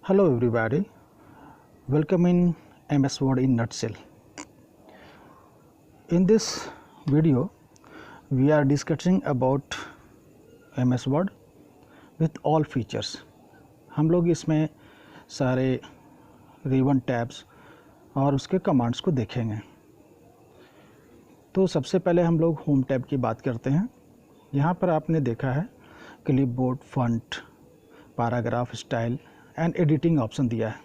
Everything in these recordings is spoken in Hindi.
Hello everybody, welcome in MS Word in Nutshell. In this video, we are discussing about MS Word with all features. हम लोग इसमें सारे रिबन टैब्स और उसके कमांड्स को देखेंगे। तो सबसे पहले हम लोग होम टैब की बात करते हैं। यहाँ पर आपने देखा है clipboard, font, paragraph, style and editing option दिया है।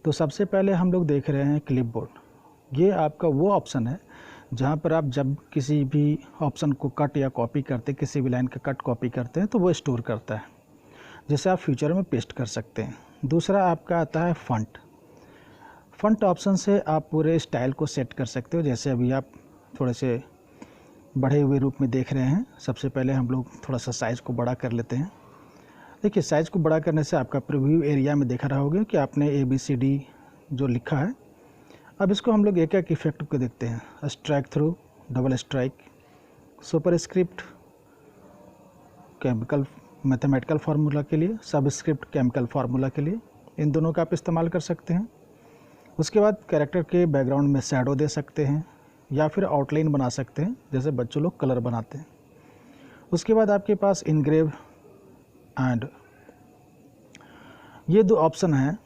तो सबसे पहले हम लोग देख रहे हैं क्लिपबोर्ड। ये आपका वो ऑप्शन है जहाँ पर आप जब किसी भी ऑप्शन को कट या कॉपी करते, किसी भी लाइन का कट कॉपी करते हैं तो वो स्टोर करता है, जिसे आप फ्यूचर में पेस्ट कर सकते हैं। दूसरा आपका आता है फॉन्ट। फॉन्ट ऑप्शन से आप पूरे स्टाइल को सेट कर सकते हो। जैसे अभी आप थोड़े से बढ़े हुए रूप में देख रहे हैं। सबसे पहले हम लोग थोड़ा सा साइज़ को बड़ा कर लेते हैं। देखिए, साइज़ को बड़ा करने से आपका प्रीव्यू एरिया में देखा रहा होगा कि आपने ABCD जो लिखा है। अब इसको हम लोग एक एक इफेक्ट को देखते हैं। Strike through, double strike, superscript chemical mathematical formula के लिए, सबस्क्रिप्ट केमिकल फार्मूला के लिए, इन दोनों का आप इस्तेमाल कर सकते हैं। उसके बाद कैरेक्टर के बैकग्राउंड में शैडो दे सकते हैं या फिर आउटलाइन बना सकते हैं, जैसे बच्चों लोग कलर बनाते हैं। उसके बाद आपके पास इनग्रेव एंड ये दो ऑप्शन हैं।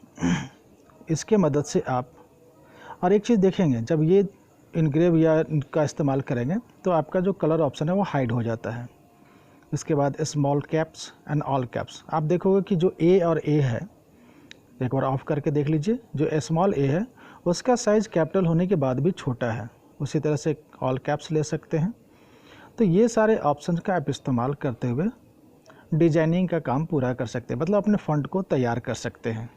इसके मदद से आप और एक चीज़ देखेंगे, जब ये इनग्रेव या इनका इस्तेमाल करेंगे तो आपका जो कलर ऑप्शन है वो हाइड हो जाता है। इसके बाद small caps and all caps, आप देखोगे कि जो ए और ए है, एक बार ऑफ करके देख लीजिए, जो स्मॉल ए है उसका साइज़ कैपिटल होने के बाद भी छोटा है। उसी तरह से ऑल कैप्स ले सकते हैं। तो ये सारे ऑप्शन का आप इस्तेमाल करते हुए डिजाइनिंग का काम पूरा कर सकते हैं, मतलब अपने फॉन्ट को तैयार कर सकते हैं।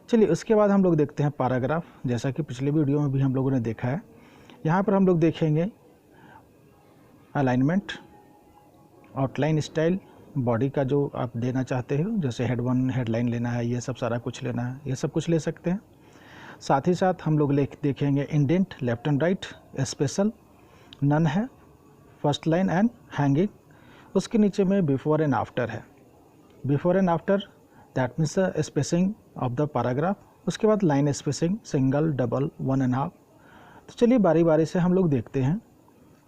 चलिए, उसके बाद हम लोग देखते हैं पैराग्राफ। जैसा कि पिछले वीडियो में भी हम लोगों ने देखा है, यहाँ पर हम लोग देखेंगे अलाइनमेंट, आउटलाइन, स्टाइल, बॉडी का जो आप देना चाहते हो, जैसे हेड 1 हेडलाइन लेना है, ये सब सारा कुछ लेना है, ये सब कुछ ले सकते हैं। साथ ही साथ हम लोग देखेंगे indent, left and right, special, none है, फर्स्ट लाइन एंड हैंगिंग। उसके नीचे में बिफोर एंड आफ्टर है। Before and after that means spacing of the paragraph. उसके बाद लाइन स्पेसिंग, सिंगल, डबल, 1.5। तो चलिए बारी बारी से हम लोग देखते हैं।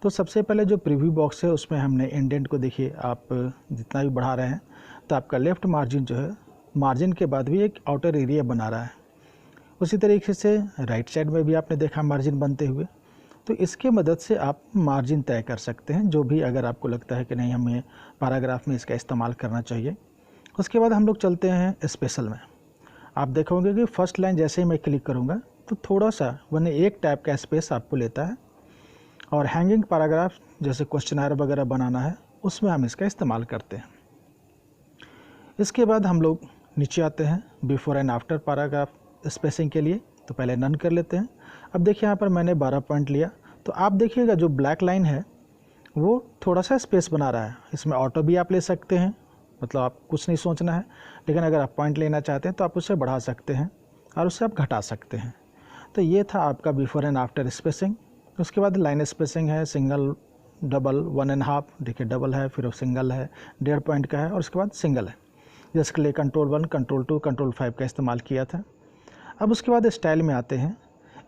तो सबसे पहले जो प्रीव्यू बॉक्स है उसमें हमने इंडेंट को, देखिए आप जितना भी बढ़ा रहे हैं तो आपका लेफ़्ट मार्जिन जो है, मार्जिन के बाद भी एक आउटर एरिया बना रहा है। उसी तरीके से राइट साइड में भी आपने देखा मार्जिन बनते हुए। तो इसके मदद से आप मार्जिन तय कर सकते हैं, जो भी अगर आपको लगता है कि नहीं हमें पैराग्राफ में इसका इस्तेमाल करना चाहिए। उसके बाद हम लोग चलते हैं स्पेशल में। आप देखोगे कि फर्स्ट लाइन जैसे ही मैं क्लिक करूँगा तो थोड़ा सा वरना एक टाइप का स्पेस आपको लेता है। और हैंगिंग पैराग्राफ जैसे क्वेश्चनर वगैरह बनाना है, उसमें हम इसका इस्तेमाल करते हैं। इसके बाद हम लोग नीचे आते हैं before and after paragraph spacing के लिए। तो पहले नन कर लेते हैं। अब देखिए यहाँ पर मैंने 12 पॉइंट लिया, तो आप देखिएगा जो ब्लैक लाइन है वो थोड़ा सा स्पेस बना रहा है। इसमें ऑटो भी आप ले सकते हैं, मतलब आप कुछ नहीं सोचना है। लेकिन अगर आप पॉइंट लेना चाहते हैं तो आप उसे बढ़ा सकते हैं और उससे आप घटा सकते हैं। तो ये था आपका बिफोर एंड आफ्टर स्पेसिंग। उसके बाद लाइन स्पेसिंग है, सिंगल, डबल, 1.5। देखिए डबल है, फिर सिंगल है, 1.5 पॉइंट का है, और उसके बाद सिंगल है। जिसके लिए कंट्रोल 1, कंट्रोल 2, कंट्रोल 5 का इस्तेमाल किया था। अब उसके बाद स्टाइल में आते हैं।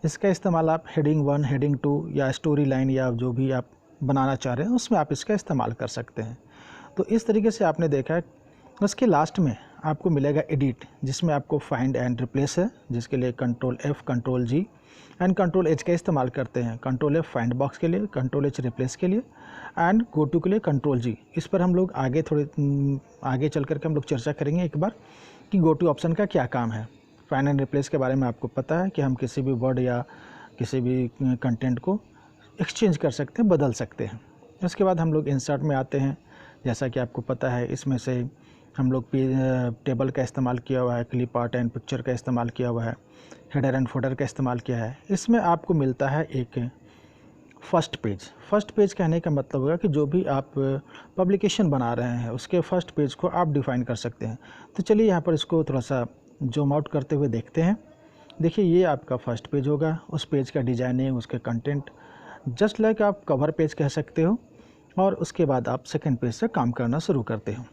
इसका इस्तेमाल आप हेडिंग 1, हेडिंग 2 या स्टोरी लाइन या जो भी आप बनाना चाह रहे हैं उसमें आप इसका इस्तेमाल कर सकते हैं। तो इस तरीके से आपने देखा है। उसके लास्ट में आपको मिलेगा एडिट, जिसमें आपको फाइंड एंड रिप्लेस है, जिसके लिए control F, control G and control H का इस्तेमाल करते हैं। कंट्रोल F फाइंड बॉक्स के लिए, कंट्रोल H रिप्लेस के लिए एंड गो टू के लिए कंट्रोल G। इस पर हम लोग आगे आगे चल करके हम लोग चर्चा करेंगे एक बार कि गो टू ऑप्शन का क्या काम है। फाइंड एंड रिप्लेस के बारे में आपको पता है कि हम किसी भी वर्ड या किसी भी कंटेंट को एक्सचेंज कर सकते हैं, बदल सकते हैं। उसके बाद हम लोग इंसर्ट में आते हैं। जैसा कि आपको पता है, इसमें से हम लोग टेबल का इस्तेमाल किया हुआ है, क्लिप आर्ट एंड पिक्चर का इस्तेमाल किया हुआ है, हेडर एंड फुटर का इस्तेमाल किया है। इसमें आपको मिलता है एक फर्स्ट पेज। फर्स्ट पेज कहने का मतलब होगा कि जो भी आप पब्लिकेशन बना रहे हैं उसके फर्स्ट पेज को आप डिफ़ाइन कर सकते हैं। तो चलिए यहाँ पर इसको थोड़ा सा जूम आउट करते हुए देखते हैं। देखिए, ये आपका फर्स्ट पेज होगा। उस पेज का डिजाइनिंग, उसके कंटेंट, जस्ट लाइक आप कवर पेज कह सकते हो। और उसके बाद आप सेकंड पेज से काम करना शुरू करते हो।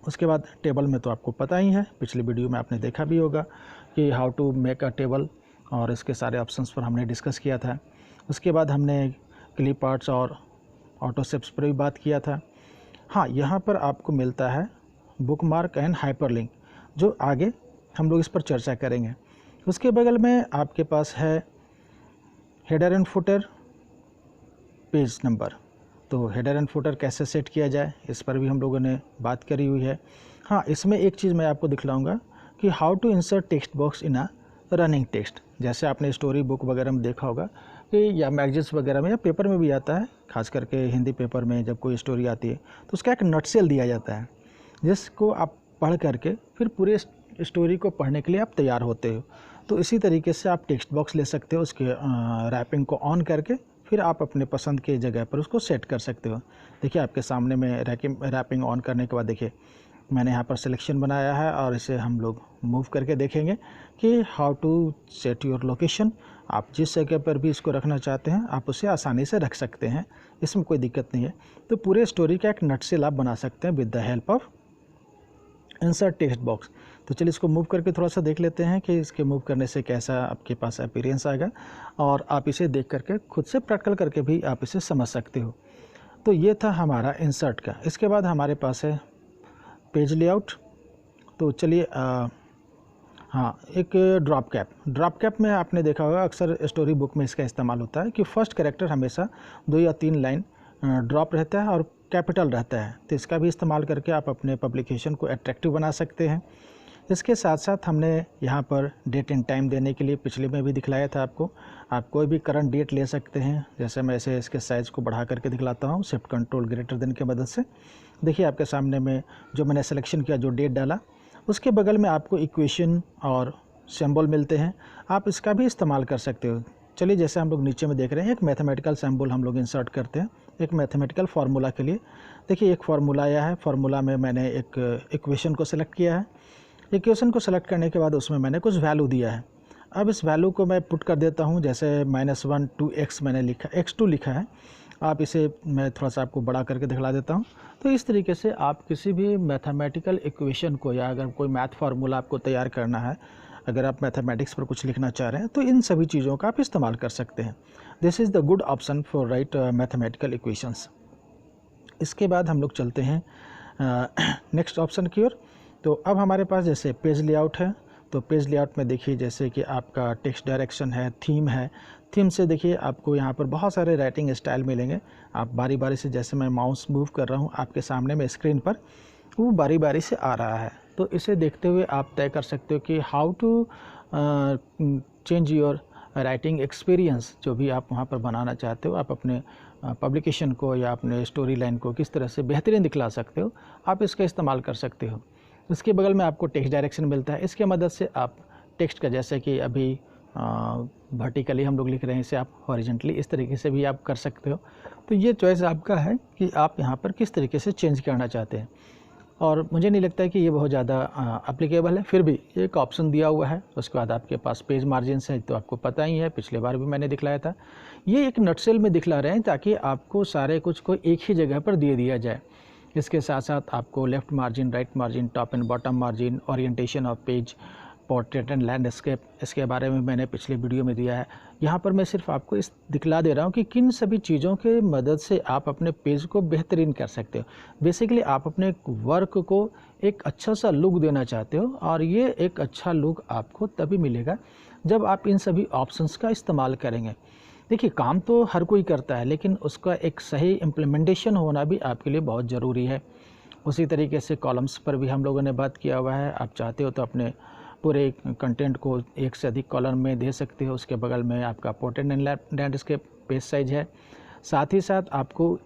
उसके बाद टेबल में तो आपको पता ही है, पिछली वीडियो में आपने देखा भी होगा कि how to make a table, और इसके सारे ऑप्शंस पर हमने डिस्कस किया था। उसके बाद हमने क्लिप आर्ट्स और ऑटो शेप्स पर भी बात किया था। हाँ, यहाँ पर आपको मिलता है बुक मार्क एंड हाइपरलिंक, जो आगे हम लोग इस पर चर्चा करेंगे। उसके बगल में आपके पास है header and footer, page number. तो हेडर एंड फुटर कैसे सेट किया जाए, इस पर भी हम लोगों ने बात करी हुई है। हाँ, इसमें एक चीज़ मैं आपको दिखलाऊंगा कि how to insert text box in a running text. जैसे आपने स्टोरी बुक वगैरह में देखा होगा कि या मैगजीन्स वगैरह में या पेपर में भी आता है, खास करके हिंदी पेपर में जब कोई स्टोरी आती है तो उसका एक नटसेल दिया जाता है, जिसको आप पढ़ करके फिर पूरे स्टोरी को पढ़ने के लिए आप तैयार होते हो। तो इसी तरीके से आप टेक्स्ट बॉक्स ले सकते हो, उसके रैपिंग को ऑन करके फिर आप अपने पसंद के जगह पर उसको सेट कर सकते हो। देखिए आपके सामने में रैपिंग ऑन करने के बाद देखिए मैंने यहाँ पर सिलेक्शन बनाया है, और इसे हम लोग मूव करके देखेंगे कि how to set your location. आप जिस जगह पर भी इसको रखना चाहते हैं आप उसे आसानी से रख सकते हैं, इसमें कोई दिक्कत नहीं है। तो पूरे स्टोरी का एक नटसेल आप बना सकते हैं with the help of insert text box. तो चलिए इसको मूव करके थोड़ा सा देख लेते हैं कि इसके मूव करने से कैसा आपके पास अपीयरेंस आएगा, और आप इसे देख करके खुद से प्रैक्टिकल करके भी आप इसे समझ सकते हो। तो ये था हमारा इंसर्ट का। इसके बाद हमारे पास है पेज लेआउट। तो चलिए हाँ, एक ड्रॉप कैप में आपने देखा होगा अक्सर स्टोरी बुक में इसका इस्तेमाल होता है कि फर्स्ट कैरेक्टर हमेशा 2 या 3 लाइन ड्रॉप रहता है और कैपिटल रहता है। तो इसका भी इस्तेमाल करके आप अपने पब्लिकेशन को अट्रैक्टिव बना सकते हैं। इसके साथ साथ हमने यहाँ पर डेट एंड टाइम देने के लिए पिछले में भी दिखलाया था आपको। आप कोई भी करंट डेट ले सकते हैं। जैसे मैं इसे इसके साइज़ को बढ़ा करके दिखलाता हूँ शिफ्ट कंट्रोल ग्रेटर देन की मदद से। देखिए आपके सामने में जो मैंने सिलेक्शन किया, जो डेट डाला, उसके बगल में आपको इक्वेशन और सिंबल मिलते हैं, आप इसका भी इस्तेमाल कर सकते हो। चलिए जैसे हम लोग नीचे में देख रहे हैं एक मैथमेटिकल सिंबल हम लोग इंसर्ट करते हैं एक मैथमेटिकल फार्मूला के लिए। देखिए एक फार्मूला आया है, फार्मूला में मैंने एक इक्वेशन को सिलेक्ट किया है। इक्वेशन को सेलेक्ट करने के बाद उसमें मैंने कुछ वैल्यू दिया है। अब इस वैल्यू को मैं पुट कर देता हूँ, जैसे -1 to x मैंने लिखा, x2 लिखा है। आप इसे मैं थोड़ा सा आपको बड़ा करके दिखला देता हूँ। तो इस तरीके से आप किसी भी मैथमेटिकल इक्वेशन को, या अगर कोई मैथ फार्मूला आपको तैयार करना है, अगर आप मैथमेटिक्स पर कुछ लिखना चाह रहे हैं, तो इन सभी चीज़ों का आप इस्तेमाल कर सकते हैं। This is the good option for right mathematical equations. इसके बाद हम लोग चलते हैं नेक्स्ट ऑप्शन की ओर। तो अब हमारे पास जैसे पेज लेआउट है, तो पेज लेआउट में देखिए जैसे कि आपका टेक्स्ट डायरेक्शन है, थीम है। थीम से देखिए आपको यहाँ पर बहुत सारे राइटिंग स्टाइल मिलेंगे। आप बारी बारी से, जैसे मैं माउस मूव कर रहा हूँ आपके सामने में स्क्रीन पर, वो बारी बारी से आ रहा है। तो इसे देखते हुए आप तय कर सकते हो कि how to change your writing experience. जो भी आप वहाँ पर बनाना चाहते हो, आप अपने पब्लिकेशन को या अपने स्टोरी लाइन को किस तरह से बेहतरीन दिखला सकते हो, आप इसका इस्तेमाल कर सकते हो। इसके बगल में आपको टेक्स्ट डायरेक्शन मिलता है। इसके मदद से आप टेक्स्ट का, जैसे कि अभी वर्टिकली हम लोग लिख रहे हैं, इसे आप हॉरिजेंटली इस तरीके से भी आप कर सकते हो। तो ये चॉइस आपका है कि आप यहाँ पर किस तरीके से चेंज करना चाहते हैं, और मुझे नहीं लगता है कि ये बहुत ज़्यादा एप्लीकेबल है, फिर भी एक ऑप्शन दिया हुआ है। उसके बाद आपके पास पेज मार्जिन्स है, तो आपको पता ही है, पिछले बार भी मैंने दिखलाया था। ये एक नटसेल में दिखला रहे हैं ताकि आपको सारे कुछ को एक ही जगह पर दे दिया जाए। इसके साथ साथ आपको left margin, right margin, top and bottom margin, orientation of page, portrait and landscape, इसके बारे में मैंने पिछले वीडियो में दिया है। यहाँ पर मैं सिर्फ आपको इस दिखला दे रहा हूँ कि किन सभी चीज़ों के मदद से आप अपने पेज को बेहतरीन कर सकते हो। बेसिकली आप अपने वर्क को एक अच्छा सा लुक देना चाहते हो, और ये एक अच्छा लुक आपको तभी मिलेगा जब आप इन सभी ऑप्शंस का इस्तेमाल करेंगे। देखिए काम तो हर कोई करता है, लेकिन उसका एक सही इम्प्लीमेंटेशन होना भी आपके लिए बहुत ज़रूरी है। उसी तरीके से कॉलम्स पर भी हम लोगों ने बात किया हुआ है। आप चाहते हो तो अपने पूरे कंटेंट को एक से अधिक कॉलम में दे सकते हो। उसके बगल में आपका portrait and landscape page size है। साथ ही साथ आपको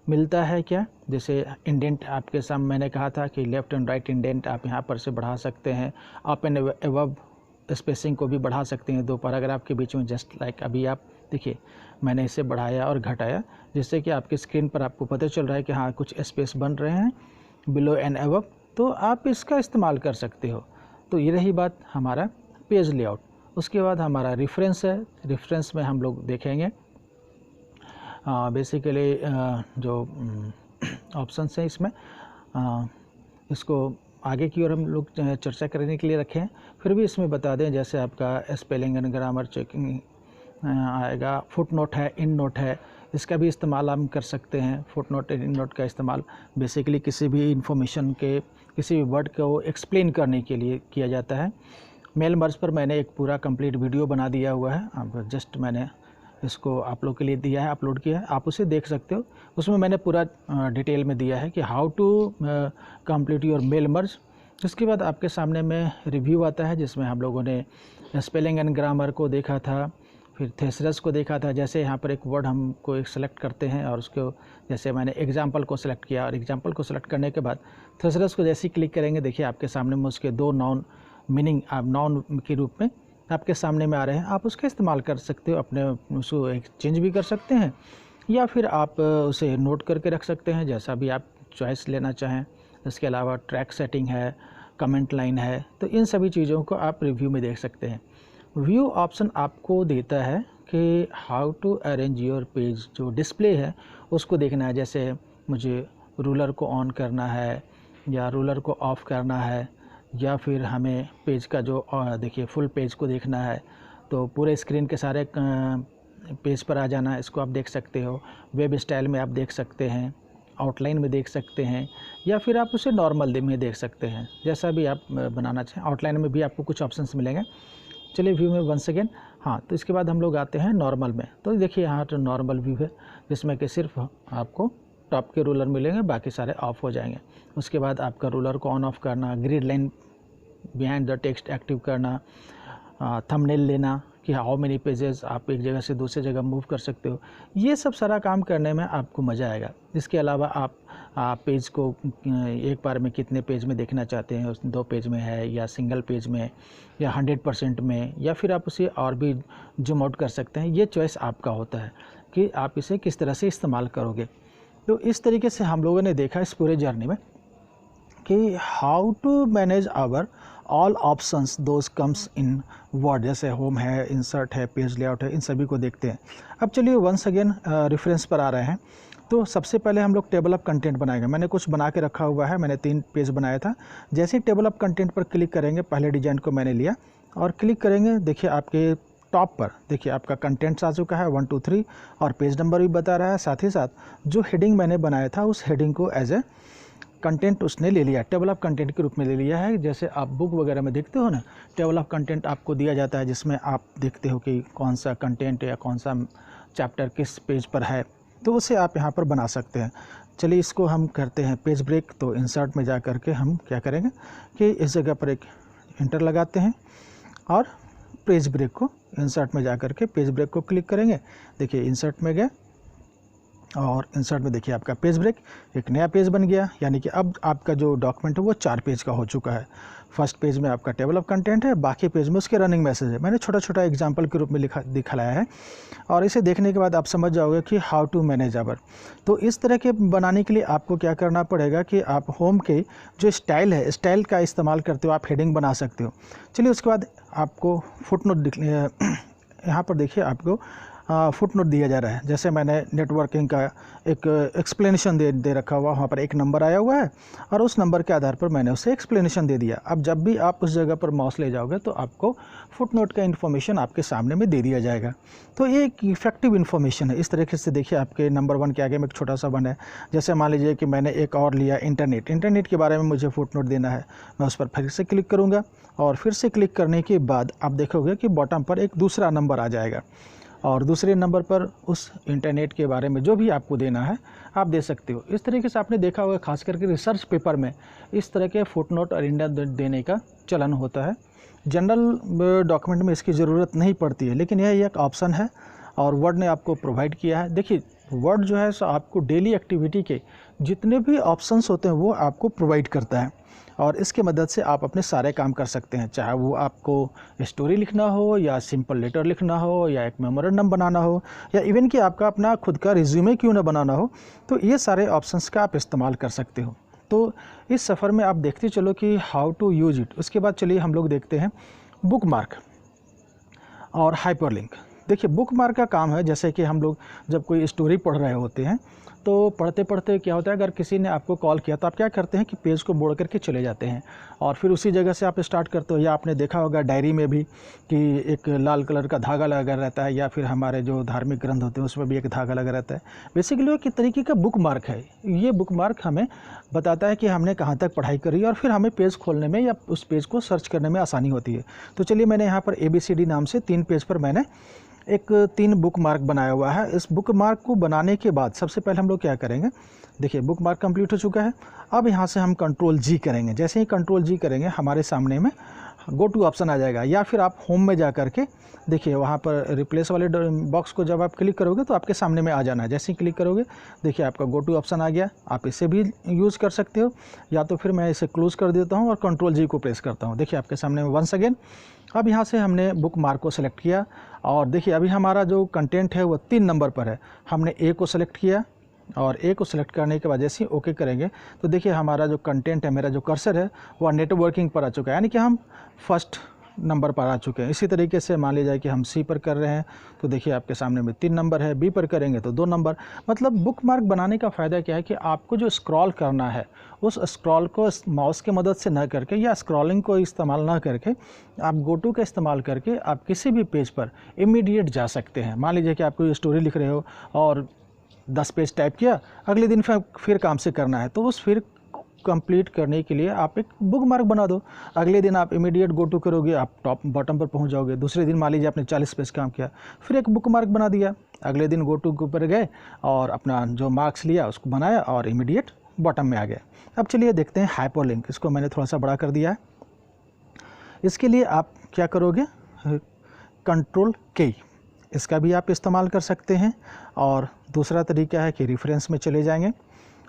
मिलता है क्या, जैसे इंडेंट, आपके सामने मैंने कहा था कि लेफ़्ट एंड राइट इंडेंट आप यहाँ पर से बढ़ा सकते हैं। अप एंड अबव स्पेसिंग को भी बढ़ा सकते हैं 2 पैराग्राफ के बीच में। जस्ट लाइक अभी आप देखिए मैंने इसे बढ़ाया और घटाया, जिससे कि आपकी स्क्रीन पर आपको पता चल रहा है कि हाँ कुछ स्पेस बन रहे हैं बिलो एंड अबव, तो आप इसका इस्तेमाल कर सकते हो। तो ये रही बात हमारा पेज लेआउट। उसके बाद हमारा रेफरेंस है। रेफरेंस में हम लोग देखेंगे बेसिकली जो ऑप्शंस हैं इसमें इसको आगे की ओर हम लोग चर्चा करने के लिए रखे हैं। फिर भी इसमें बता दें, जैसे आपका स्पेलिंग एंड ग्रामर चेकिंग आएगा, फुट नोट है, इन नोट है, इसका भी इस्तेमाल हम कर सकते हैं। Foot note and in note का इस्तेमाल बेसिकली किसी भी इंफॉर्मेशन के, किसी भी वर्ड को एक्सप्लेन करने के लिए किया जाता है। मेल मर्ज पर मैंने एक पूरा कंप्लीट वीडियो बना दिया हुआ है, अब जस्ट मैंने इसको आप लोग के लिए दिया है, अपलोड किया है, आप उसे देख सकते हो। उसमें मैंने पूरा डिटेल में दिया है कि how to complete your mail merge. उसके बाद आपके सामने में रिव्यू आता है, जिसमें हम लोगों ने स्पेलिंग एंड ग्रामर को देखा था, फिर थेसरस को देखा था। जैसे यहाँ पर एक वर्ड हमको एक सेलेक्ट करते हैं और उसको, जैसे मैंने एग्जाम्पल को सिलेक्ट किया और एग्जाम्पल को सिलेक्ट करने के बाद थेसरस को जैसे ही क्लिक करेंगे, देखिए आपके सामने में उसके 2 नाउन मीनिंग, आप नाउन के रूप में आपके सामने में आ रहे हैं। आप उसका इस्तेमाल कर सकते हो, अपने उसको एक्सचेंज भी कर सकते हैं या फिर आप उसे नोट करके रख सकते हैं, जैसा भी आप चॉइस लेना चाहें। इसके अलावा ट्रैक सेटिंग है, कमेंट लाइन है, तो इन सभी चीज़ों को आप रिव्यू में देख सकते हैं। व्यू ऑप्शन आपको देता है कि how to arrange your page, जो डिस्प्ले है उसको देखना है। जैसे मुझे रूलर को ऑन करना है या रूलर को ऑफ़ करना है, या फिर हमें पेज का जो देखिए फुल पेज को देखना है, तो पूरे स्क्रीन के सारे पेज पर आ जाना है, इसको आप देख सकते हो। वेब स्टाइल में आप देख सकते हैं, आउटलाइन में देख सकते हैं, या फिर आप उसे नॉर्मल में देख सकते हैं, जैसा भी आप बनाना चाहें। आउटलाइन में भी आपको कुछ ऑप्शंस मिलेंगे। चलिए व्यू में वंस अगेन, हाँ, तो इसके बाद हम लोग आते हैं नॉर्मल में। तो देखिए यहाँ तो नॉर्मल व्यू है, जिसमें कि सिर्फ आपको टॉप के रूलर मिलेंगे, बाकी सारे ऑफ हो जाएंगे। उसके बाद आपका रूलर को ऑन ऑफ करना, grid line behind the text active करना, थंबनेल लेना कि हाउ मेनी पेजेस आप एक जगह से दूसरी जगह मूव कर सकते हो, ये सब सारा काम करने में आपको मज़ा आएगा। इसके अलावा आप पेज को एक बार में कितने पेज में देखना चाहते हैं, 2 पेज में है या सिंगल पेज में या 100% में, या फिर आप उसे और भी जूम आउट कर सकते हैं। ये चॉइस आपका होता है कि आप इसे किस तरह से इस्तेमाल करोगे। तो इस तरीके से हम लोगों ने देखा इस पूरे जर्नी में कि how to manage our all options those comes in Word, जैसे होम है, इंसर्ट है, पेज लेआउट है, इन सभी को देखते हैं। अब चलिए वंस अगेन रेफरेंस पर आ रहे हैं। तो सबसे पहले हम लोग टेबल ऑफ कंटेंट बनाएंगे। मैंने कुछ बना के रखा हुआ है, मैंने 3 पेज बनाया था। जैसे ही टेबल ऑफ कंटेंट पर क्लिक करेंगे, पहले डिजाइन को मैंने लिया और क्लिक करेंगे, देखिए आपके टॉप पर देखिए आपका कंटेंट्स आ चुका है 1 2 3 और पेज नंबर भी बता रहा है। साथ ही साथ जो हेडिंग मैंने बनाया था उस हेडिंग को एज ए कंटेंट उसने ले लिया, टेबल ऑफ कंटेंट के रूप में ले लिया है। जैसे आप बुक वगैरह में देखते हो ना, टेबल ऑफ कंटेंट आपको दिया जाता है, जिसमें आप देखते हो कि कौन सा कंटेंट या कौन सा चैप्टर किस पेज पर है, तो उसे आप यहाँ पर बना सकते हैं। चलिए इसको हम करते हैं पेज ब्रेक। तो इंसर्ट में जा कर के हम क्या करेंगे कि इस जगह पर एक इंटर लगाते हैं और पेज ब्रेक को, इंसर्ट में जा कर के पेज ब्रेक को क्लिक करेंगे। देखिए इंसर्ट में गए और इंसर्ट में देखिए आपका पेज ब्रेक, एक नया पेज बन गया, यानी कि अब आपका जो डॉक्यूमेंट है वो 4 पेज का हो चुका है। फर्स्ट पेज में आपका टेबल ऑफ कंटेंट है, बाकी पेज में उसके रनिंग मैसेज है। मैंने छोटा छोटा एग्जांपल के रूप में दिखलाया है और इसे देखने के बाद आप समझ जाओगे कि हाउ टू मैनेज आवर। तो इस तरह के बनाने के लिए आपको क्या करना पड़ेगा कि आप होम के जो स्टाइल है, स्टाइल का इस्तेमाल करते हो, आप हेडिंग बना सकते हो। चलिए उसके बाद आपको फुटनोट यहाँ पर देखिए आपको फुटनोट दिया जा रहा है। जैसे मैंने नेटवर्किंग का एक एक्सप्लेनेशन दे रखा हुआ, वहाँ पर एक नंबर आया हुआ है और उस नंबर के आधार पर मैंने उसे एक्सप्लेनेशन दे दिया। अब जब भी आप उस जगह पर माउस ले जाओगे तो आपको फुटनोट का इन्फॉर्मेशन आपके सामने में दे दिया जाएगा। तो ये एक इफेक्टिव इन्फॉर्मेशन है। इस तरीके से देखिए आपके नंबर 1 के आगे में एक छोटा सा वन है। जैसे मान लीजिए कि मैंने एक और लिया इंटरनेट के बारे में मुझे फुटनोट देना है, मैं उस पर फिर से क्लिक करूँगा और फिर से क्लिक करने के बाद आप देखोगे कि बॉटम पर एक दूसरा नंबर आ जाएगा और दूसरे नंबर पर उस इंटरनेट के बारे में जो भी आपको देना है आप दे सकते हो। इस तरीके से आपने देखा होगा खास करके रिसर्च पेपर में इस तरह के फुटनोट और इंडेंट देने का चलन होता है। जनरल डॉक्यूमेंट में इसकी ज़रूरत नहीं पड़ती है, लेकिन यह एक ऑप्शन है और वर्ड ने आपको प्रोवाइड किया है। देखिए वर्ड जो है सो आपको डेली एक्टिविटी के जितने भी ऑप्शंस होते हैं वो आपको प्रोवाइड करता है और इसके मदद से आप अपने सारे काम कर सकते हैं, चाहे वो आपको स्टोरी लिखना हो या सिंपल लेटर लिखना हो या एक मेमोरेंडम बनाना हो या इवन कि आपका अपना खुद का रिज्यूमे क्यों ना बनाना हो, तो ये सारे ऑप्शंस का आप इस्तेमाल कर सकते हो। तो इस सफ़र में आप देखते चलो कि हाउ टू यूज इट। उसके बाद चलिए हम लोग देखते हैं बुक मार्क और हाइपरलिंक। देखिए बुक मार्क का काम है, जैसे कि हम लोग जब कोई स्टोरी पढ़ रहे होते हैं तो पढ़ते पढ़ते क्या होता है, अगर किसी ने आपको कॉल किया तो आप क्या करते हैं कि पेज को मोड़ करके चले जाते हैं और फिर उसी जगह से आप स्टार्ट करते हो। या आपने देखा होगा डायरी में भी कि एक लाल कलर का धागा लगा रहता है, या फिर हमारे जो धार्मिक ग्रंथ होते हैं उसमें भी एक धागा लगा रहता है। बेसिकली वो एक तरीके का बुक मार्क है। ये बुक मार्क हमें बताता है कि हमने कहाँ तक पढ़ाई करी और फिर हमें पेज खोलने में या उस पेज को सर्च करने में आसानी होती है। तो चलिए, मैंने यहाँ पर ABCD नाम से 3 पेज पर मैंने एक 3 बुक मार्क बनाया हुआ है। इस बुक मार्क को बनाने के बाद सबसे पहले हम लोग क्या करेंगे, देखिए बुक मार्क कंप्लीट हो चुका है। अब यहाँ से हम Ctrl+G करेंगे। जैसे ही Ctrl+G करेंगे हमारे सामने में गो टू ऑप्शन आ जाएगा, या फिर आप होम में जा करके देखिए वहाँ पर रिप्लेस वाले बॉक्स को जब आप क्लिक करोगे तो आपके सामने में आ जाना है। जैसे ही क्लिक करोगे देखिए आपका गो टू ऑप्शन आ गया। आप इसे भी यूज़ कर सकते हो, या तो फिर मैं इसे क्लोज़ कर देता हूँ और Ctrl+G को प्रेस करता हूँ। देखिए आपके सामने में वंस अगेन। अब यहाँ से हमने बुक मार्क को सेलेक्ट किया और देखिए अभी हमारा जो कंटेंट है वो 3 नंबर पर है। हमने A को सेलेक्ट किया और A को सेलेक्ट करने के बाद जैसे ही ओके करेंगे तो देखिए हमारा जो कंटेंट है, मेरा जो कर्सर है वह नेटवर्किंग पर आ चुका है, यानी कि हम फर्स्ट नंबर पर आ चुके हैं। इसी तरीके से मान लीजिए कि हम C पर कर रहे हैं तो देखिए आपके सामने में 3 नंबर है, B पर करेंगे तो 2 नंबर। मतलब बुक मार्क बनाने का फ़ायदा क्या है कि आपको जो स्क्रॉल करना है उस स्क्रॉल को माउस की मदद से न करके या स्क्रॉलिंग को इस्तेमाल ना करके आप गो टू का इस्तेमाल करके आप किसी भी पेज पर इमीडिएट जा सकते हैं। मान लीजिए कि आप कोई स्टोरी लिख रहे हो और 10 पेज टाइप किया, अगले दिन फिर काम से करना है तो उस फिर कंप्लीट करने के लिए आप एक बुक मार्क बना दो। अगले दिन आप इमीडिएट गो टू करोगे, आप टॉप बॉटम पर पहुंच जाओगे। दूसरे दिन मान लीजिए आपने 40 पेज काम किया, फिर एक बुक मार्क बना दिया। अगले दिन गो टू के ऊपर गए और अपना जो मार्क्स लिया उसको बनाया और इमीडिएट बॉटम में आ गया। अब चलिए देखते हैं हाइपरलिंक। इसको मैंने थोड़ा सा बड़ा कर दिया है। इसके लिए आप क्या करोगे, Ctrl+K, इसका भी आप इस्तेमाल कर सकते हैं। और दूसरा तरीका है कि रेफरेंस में चले जाएंगे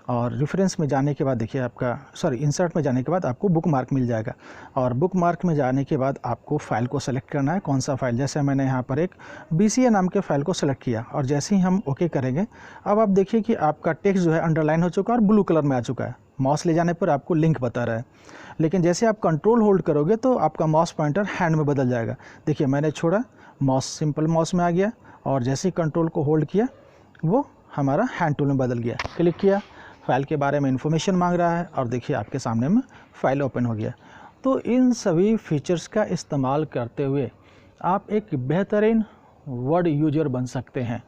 और रेफरेंस में जाने के बाद देखिए आपका इंसर्ट में जाने के बाद आपको बुक मार्क मिल जाएगा। और बुक मार्क में जाने के बाद आपको फ़ाइल को सेलेक्ट करना है, कौन सा फ़ाइल। जैसे मैंने यहाँ पर एक BCA नाम के फ़ाइल को सेलेक्ट किया और जैसे ही हम ओके करेंगे अब आप देखिए कि आपका टेक्स्ट जो है अंडरलाइन हो चुका है और ब्लू कलर में आ चुका है। माउस ले जाने पर आपको लिंक बता रहा है, लेकिन जैसे आप कंट्रोल होल्ड करोगे तो आपका माउस पॉइंटर हैंड में बदल जाएगा। देखिए मैंने छोड़ा, माउस सिंपल माउस में आ गया और जैसे ही कंट्रोल को होल्ड किया वो हमारा हैंड टूल में बदल गया। क्लिक किया, फ़ाइल के बारे में इन्फॉर्मेशन मांग रहा है और देखिए आपके सामने में फ़ाइल ओपन हो गया। तो इन सभी फीचर्स का इस्तेमाल करते हुए आप एक बेहतरीन वर्ड यूजर बन सकते हैं।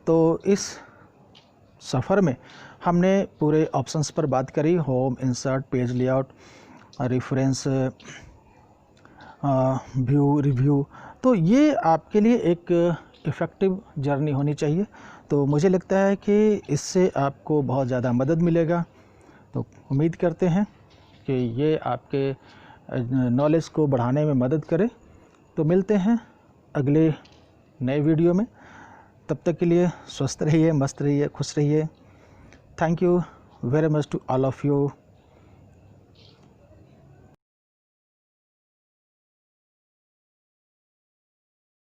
तो इस सफ़र में हमने पूरे ऑप्शंस पर बात करी, home, insert, page layout, reference, view, review. तो ये आपके लिए एक इफ़ेक्टिव जर्नी होनी चाहिए। तो मुझे लगता है कि इससे आपको बहुत ज़्यादा मदद मिलेगा। तो उम्मीद करते हैं कि ये आपके नॉलेज को बढ़ाने में मदद करे। तो मिलते हैं अगले नए वीडियो में। तब तक के लिए स्वस्थ रहिए, मस्त रहिए, खुश रहिए। Thank you very much to all of you.